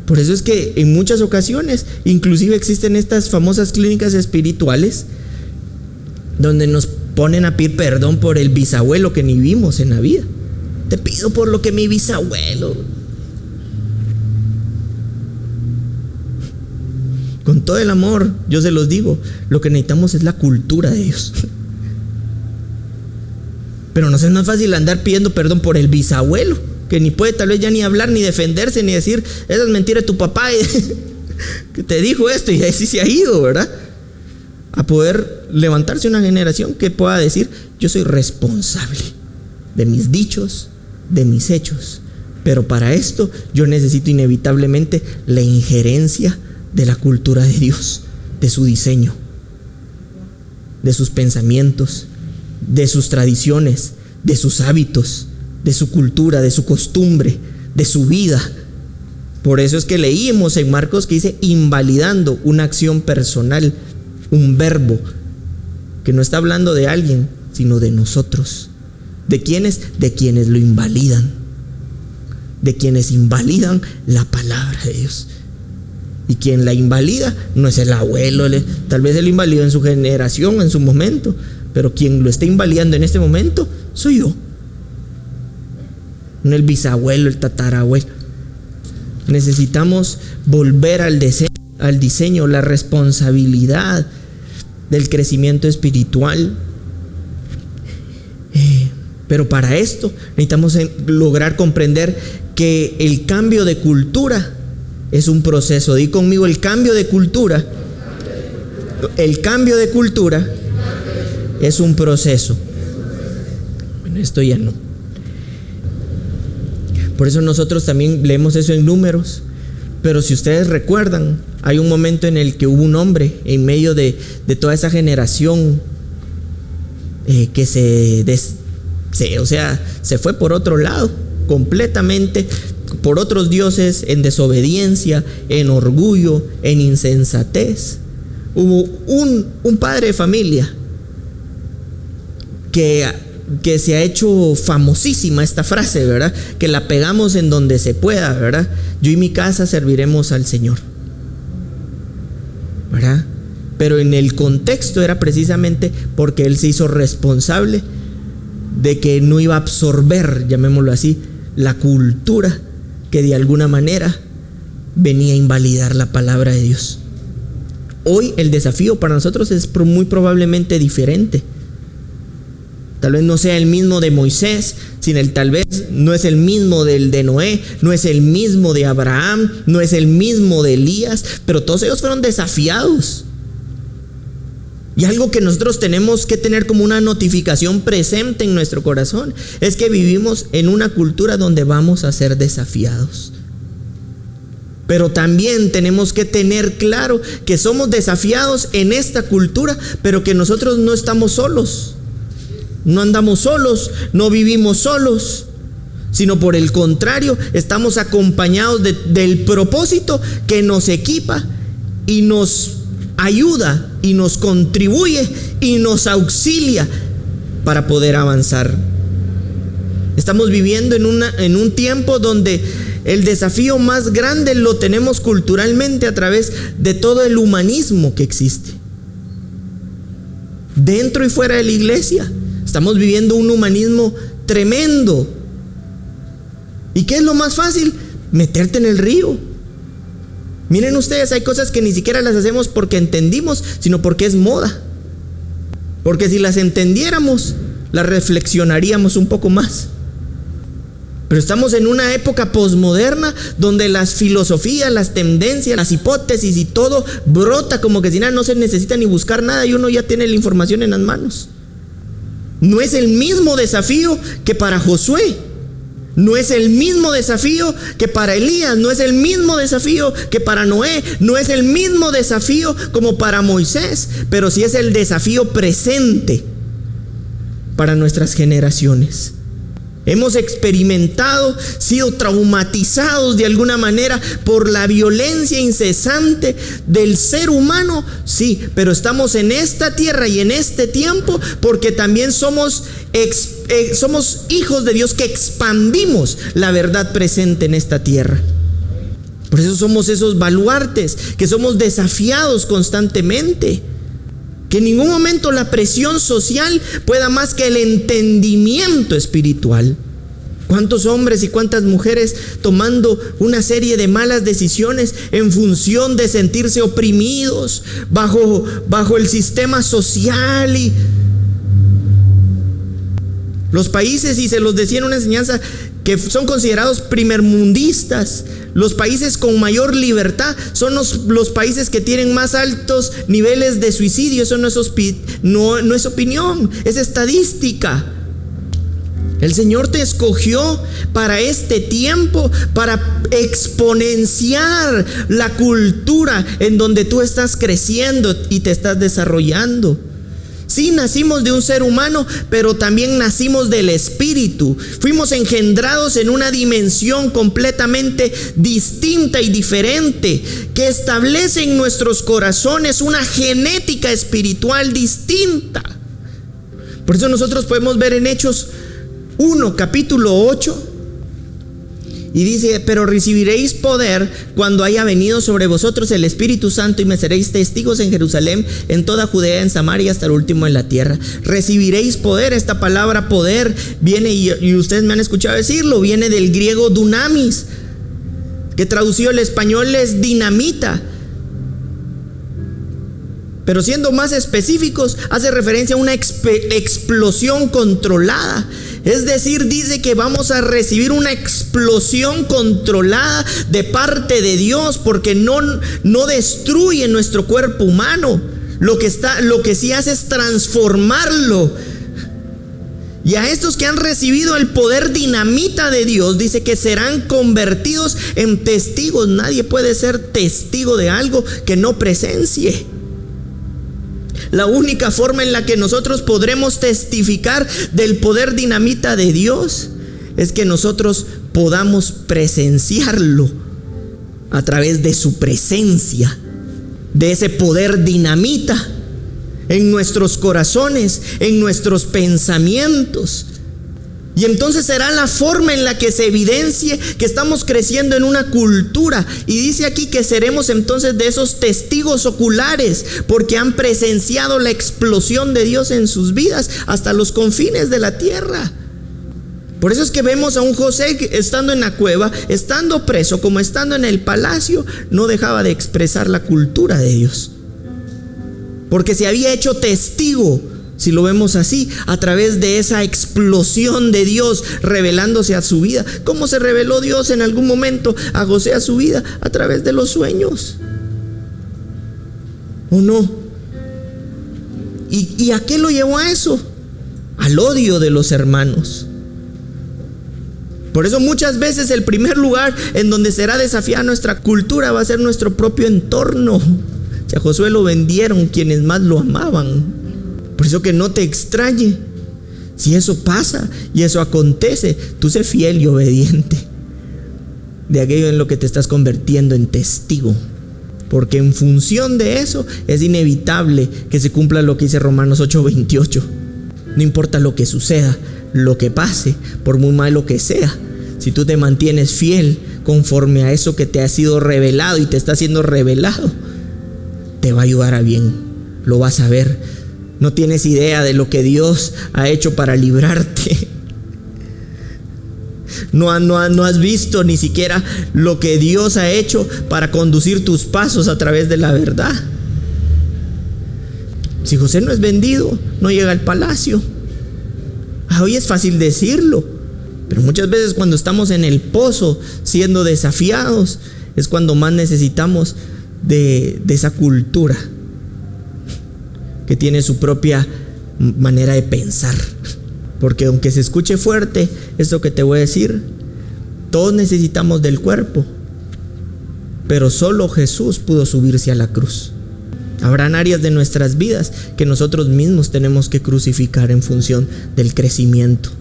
Por eso es que en muchas ocasiones inclusive existen estas famosas clínicas espirituales donde nos ponen a pedir perdón por el bisabuelo que ni vimos en la vida. Te pido por lo que mi bisabuelo. Con todo el amor, yo se los digo, lo que necesitamos es la cultura de Dios. Pero no es más fácil andar pidiendo perdón por el bisabuelo, que ni puede tal vez ya ni hablar, ni defenderse, ni decir, esa es mentira de tu papá que te dijo esto, y así se ha ido, ¿verdad? A poder levantarse una generación que pueda decir, yo soy responsable de mis dichos, de mis hechos, pero para esto yo necesito inevitablemente la injerencia de la cultura de Dios, de su diseño, de sus pensamientos, de sus tradiciones, de sus hábitos, de su cultura, de su costumbre, de su vida. Por eso es que leímos en Marcos que dice invalidando una acción personal, un verbo que no está hablando de alguien, sino de nosotros. ¿De quiénes? De quienes lo invalidan, de quienes invalidan la palabra de Dios. Y quien la invalida no es el abuelo, tal vez él lo invalidó en su generación, en su momento, pero quien lo está invalidando en este momento soy yo, no el bisabuelo, el tatarabuelo. Necesitamos volver al diseño, la responsabilidad del crecimiento espiritual. Pero para esto necesitamos lograr comprender que el cambio de cultura es un proceso. Di conmigo, el cambio de cultura. El cambio de cultura es un proceso. Bueno, esto ya no. Por eso nosotros también leemos eso en Números. Pero si ustedes recuerdan, hay un momento en el que hubo un hombre en medio de toda esa generación que se fue por otro lado, completamente por otros dioses, en desobediencia, en orgullo, en insensatez. Hubo un padre de familia que se ha hecho famosísima esta frase, ¿verdad? Que la pegamos en donde se pueda, ¿verdad? Yo y mi casa serviremos al Señor, ¿verdad? Pero en el contexto era precisamente porque él se hizo responsable de que no iba a absorber, llamémoslo así, la cultura que de alguna manera venía a invalidar la palabra de Dios. Hoy el desafío para nosotros es muy probablemente diferente. Tal vez no sea el mismo de Moisés, tal vez no es el mismo del de Noé, no es el mismo de Abraham, no es el mismo de Elías, pero todos ellos fueron desafiados. Y algo que nosotros tenemos que tener como una notificación presente en nuestro corazón es que vivimos en una cultura donde vamos a ser desafiados. Pero también tenemos que tener claro que somos desafiados en esta cultura, pero que nosotros no estamos solos. No andamos solos, no vivimos solos, sino por el contrario, estamos acompañados del propósito que nos equipa y nos ayuda y nos contribuye y nos auxilia para poder avanzar. Estamos viviendo en un tiempo donde el desafío más grande lo tenemos culturalmente a través de todo el humanismo que existe, dentro y fuera de la iglesia. Estamos viviendo un humanismo tremendo. ¿Y qué es lo más fácil? Meterte en el río. Miren ustedes, hay cosas que ni siquiera las hacemos porque entendimos, sino porque es moda. Porque si las entendiéramos, las reflexionaríamos un poco más. Pero estamos en una época posmoderna donde las filosofías, las tendencias, las hipótesis y todo brota como que si nada, no se necesita ni buscar nada y uno ya tiene la información en las manos. No es el mismo desafío que para Josué, no es el mismo desafío que para Elías, no es el mismo desafío que para Noé, no es el mismo desafío como para Moisés, pero sí es el desafío presente para nuestras generaciones. Hemos experimentado, sido traumatizados de alguna manera por la violencia incesante del ser humano, sí, pero estamos en esta tierra y en este tiempo porque también somos hijos de Dios que expandimos la verdad presente en esta tierra. Por eso somos esos baluartes que somos desafiados constantemente. Que en ningún momento la presión social pueda más que el entendimiento espiritual. ¿Cuántos hombres y cuántas mujeres tomando una serie de malas decisiones en función de sentirse oprimidos bajo el sistema social? Y los países, y se los decía en una enseñanza, que son considerados primermundistas, los países con mayor libertad son los países que tienen más altos niveles de suicidio. Eso no es opinión, es estadística. El Señor te escogió para este tiempo, para exponenciar la cultura en donde tú estás creciendo y te estás desarrollando. Sí, nacimos de un ser humano, pero también nacimos del Espíritu. Fuimos engendrados en una dimensión completamente distinta y diferente, que establece en nuestros corazones una genética espiritual distinta. Por eso nosotros podemos ver en Hechos 1, capítulo 8, y dice: pero recibiréis poder cuando haya venido sobre vosotros el Espíritu Santo, y me seréis testigos en Jerusalén, en toda Judea, en Samaria, hasta el último en la tierra. Recibiréis poder. Esta palabra poder viene, y ustedes me han escuchado decirlo, viene del griego dunamis, que traducido al español es dinamita. Pero siendo más específicos, hace referencia a una explosión controlada. Es decir, dice que vamos a recibir una explosión controlada de parte de Dios, porque no destruye nuestro cuerpo humano. Lo que sí hace es transformarlo. Y a estos que han recibido el poder dinamita de Dios, dice que serán convertidos en testigos. Nadie puede ser testigo de algo que no presencie. La única forma en la que nosotros podremos testificar del poder dinamita de Dios es que nosotros podamos presenciarlo a través de su presencia, de ese poder dinamita en nuestros corazones, en nuestros pensamientos. Y entonces será la forma en la que se evidencie que estamos creciendo en una cultura. Y dice aquí que seremos entonces de esos testigos oculares, porque han presenciado la explosión de Dios en sus vidas hasta los confines de la tierra. Por eso es que vemos a un José que, estando en la cueva, estando preso, como estando en el palacio, no dejaba de expresar la cultura de Dios, porque se había hecho testigo, si lo vemos así, a través de esa explosión de Dios revelándose a su vida. ¿Cómo se reveló Dios en algún momento a José, a su vida? A través de los sueños, ¿o no? ¿Y a qué lo llevó a eso? Al odio de los hermanos. Por eso muchas veces el primer lugar en donde será desafiada nuestra cultura va a ser nuestro propio entorno. Si a Josué lo vendieron quienes más lo amaban. Por eso que no te extrañe si eso pasa y eso acontece. Tú sé fiel y obediente de aquello en lo que te estás convirtiendo en testigo, porque en función de eso es inevitable que se cumpla lo que dice Romanos 8:28. No importa lo que suceda, lo que pase, por muy malo que sea, si tú te mantienes fiel conforme a eso que te ha sido revelado y te está siendo revelado, te va a ayudar a bien. Lo vas a ver. No tienes idea de lo que Dios ha hecho para librarte. No has visto ni siquiera lo que Dios ha hecho para conducir tus pasos a través de la verdad. Si José no es vendido, no llega al palacio. Hoy es fácil decirlo, pero muchas veces cuando estamos en el pozo siendo desafiados, es cuando más necesitamos de esa cultura que tiene su propia manera de pensar. Porque aunque se escuche fuerte esto que te voy a decir, todos necesitamos del cuerpo, pero solo Jesús pudo subirse a la cruz. Habrán áreas de nuestras vidas que nosotros mismos tenemos que crucificar en función del crecimiento,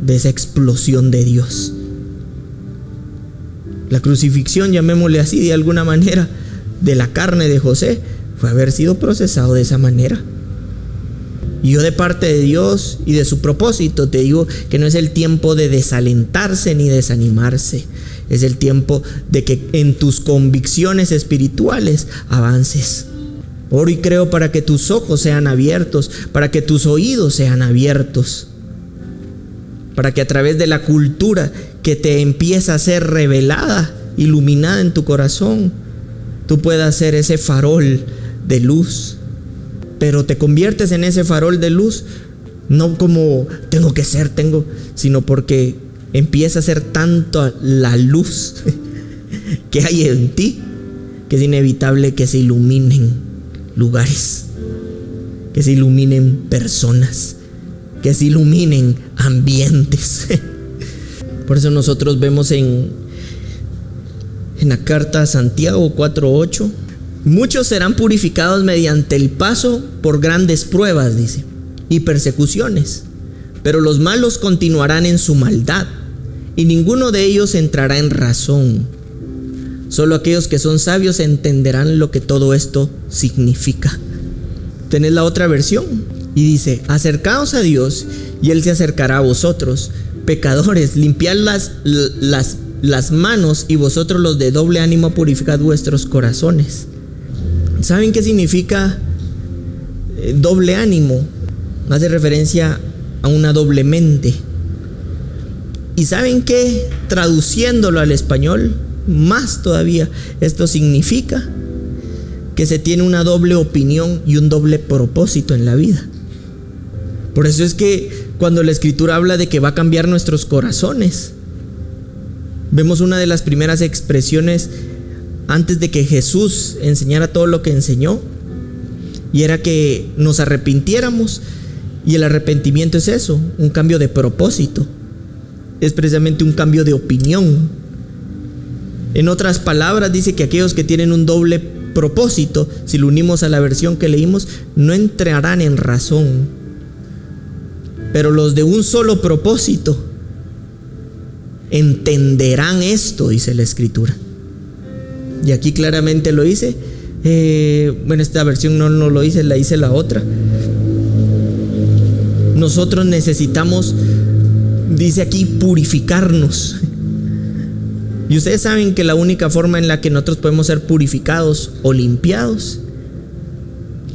de esa explosión de Dios. La crucifixión, llamémosle así de alguna manera, de la carne de José, fue haber sido procesado de esa manera. Y yo, de parte de Dios y de su propósito, te digo que no es el tiempo de desalentarse ni desanimarse. Es el tiempo de que en tus convicciones espirituales avances. Oro y creo para que tus ojos sean abiertos, para que tus oídos sean abiertos, para que a través de la cultura que te empieza a ser revelada, iluminada en tu corazón, tú puedas ser ese farol de luz. Pero te conviertes en ese farol de luz no como tengo que ser, sino porque empieza a ser tanto la luz que hay en ti, que es inevitable que se iluminen lugares, que se iluminen personas, que se iluminen ambientes. Por eso nosotros vemos en la carta a Santiago 4:8, muchos serán purificados mediante el paso por grandes pruebas, dice, y persecuciones, pero los malos continuarán en su maldad, y ninguno de ellos entrará en razón. Solo aquellos que son sabios entenderán lo que todo esto significa. Tenés la otra versión y dice: acercaos a Dios y Él se acercará a vosotros. Pecadores, limpiad las manos, y vosotros los de doble ánimo purificad vuestros corazones. ¿Saben qué significa doble ánimo? Hace referencia a una doble mente. ¿Y saben qué? Traduciéndolo al español, más todavía, esto significa que se tiene una doble opinión y un doble propósito en la vida. Por eso es que cuando la Escritura habla de que va a cambiar nuestros corazones, vemos una de las primeras expresiones antes de que Jesús enseñara todo lo que enseñó, y era que nos arrepintiéramos. Y el arrepentimiento es eso, un cambio de propósito, es precisamente un cambio de opinión. En otras palabras, dice que aquellos que tienen un doble propósito, si lo unimos a la versión que leímos, no entrarán en razón. Pero los de un solo propósito entenderán esto, dice la Escritura. Y aquí claramente lo dice. Esta versión no lo dice, la dice la otra. Nosotros necesitamos, dice aquí, purificarnos. Y ustedes saben que la única forma en la que nosotros podemos ser purificados o limpiados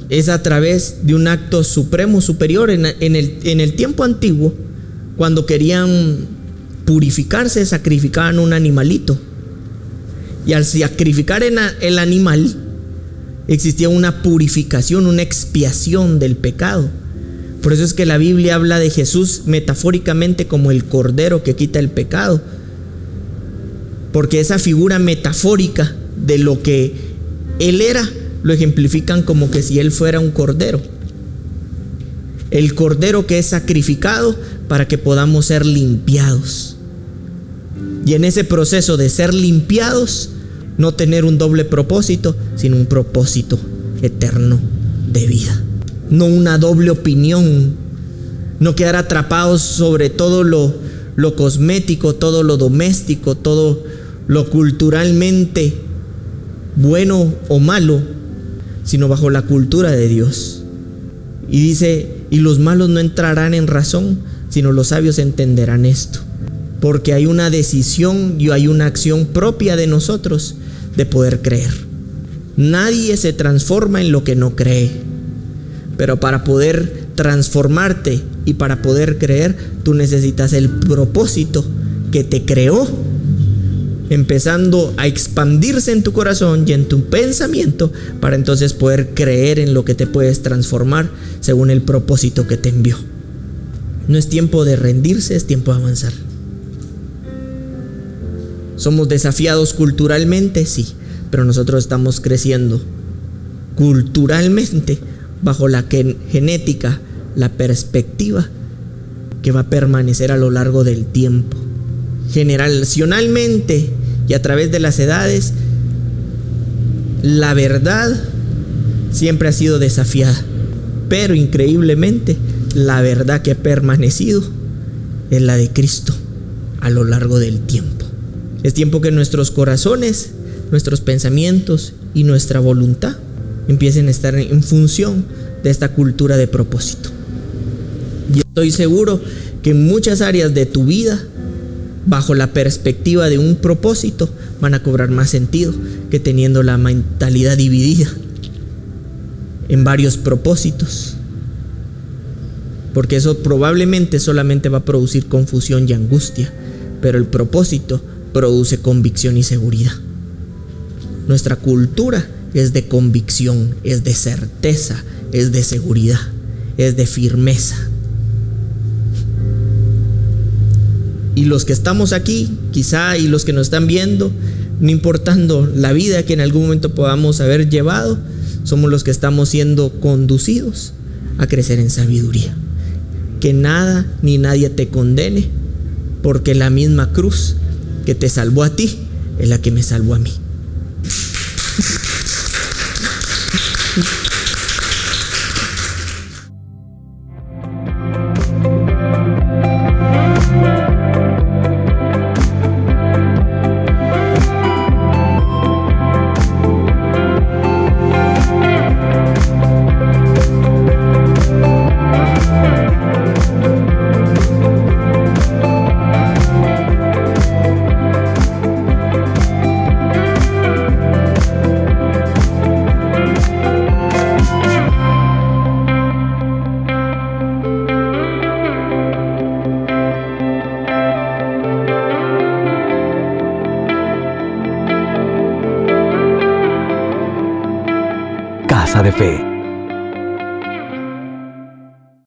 es a través de un acto supremo, superior. En el tiempo antiguo, cuando querían purificarse, sacrificaban un animalito. Y al sacrificar el animal, existía una purificación, una expiación del pecado. Por eso es que la Biblia habla de Jesús metafóricamente como el cordero que quita el pecado, porque esa figura metafórica de lo que Él era, lo ejemplifican como que si Él fuera un cordero. El cordero que es sacrificado para que podamos ser limpiados. Y en ese proceso de ser limpiados, no tener un doble propósito, sino un propósito eterno de vida. No una doble opinión, no quedar atrapados sobre todo lo cosmético, todo lo doméstico, todo lo culturalmente bueno o malo, sino bajo la cultura de Dios. Y dice: y los malos no entrarán en razón, sino los sabios entenderán esto. Porque hay una decisión y hay una acción propia de nosotros de poder creer. Nadie se transforma en lo que no cree. Pero para poder transformarte y para poder creer, tú necesitas el propósito que te creó, empezando a expandirse en tu corazón y en tu pensamiento, para entonces poder creer en lo que te puedes transformar según el propósito que te envió. No es tiempo de rendirse, es tiempo de avanzar. Somos desafiados culturalmente, sí, pero nosotros estamos creciendo culturalmente bajo la genética, la perspectiva que va a permanecer a lo largo del tiempo. Generacionalmente y a través de las edades, la verdad siempre ha sido desafiada, pero increíblemente la verdad que ha permanecido es la de Cristo a lo largo del tiempo. Es tiempo que nuestros corazones, nuestros pensamientos y nuestra voluntad empiecen a estar en función de esta cultura de propósito. Y estoy seguro que en muchas áreas de tu vida, bajo la perspectiva de un propósito, van a cobrar más sentido que teniendo la mentalidad dividida en varios propósitos, porque eso probablemente solamente va a producir confusión y angustia, pero el propósito produce convicción y seguridad. Nuestra cultura es de convicción, es de certeza, es de seguridad, es de firmeza. Y los que estamos aquí, quizá, y los que nos están viendo, no importando la vida que en algún momento podamos haber llevado, somos los que estamos siendo conducidos a crecer en sabiduría. que nada ni nadie te condene, porque la misma cruz que te salvó a ti es la que me salvó a mí. Casa de Fe.